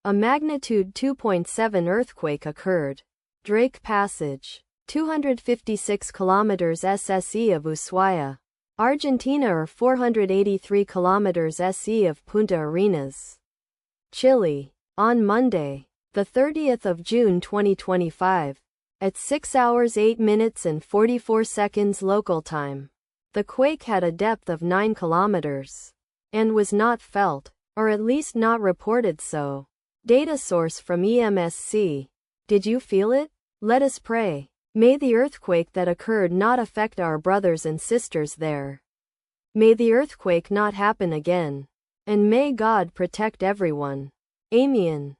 A magnitude 2.7 earthquake occurred. Drake Passage, 256 kilometers SSE of Ushuaia, Argentina, or 483 kilometers SE of Punta Arenas, Chile, on Monday, the 30th of June 2025, at 6 hours 8 minutes and 44 seconds local time. The quake had a depth of 9 kilometers and was not felt, or at least not reported so. Data source from EMSC. Did you feel it? Let us pray. May the earthquake that occurred not affect our brothers and sisters there. May the earthquake not happen again. And may God protect everyone. Amen.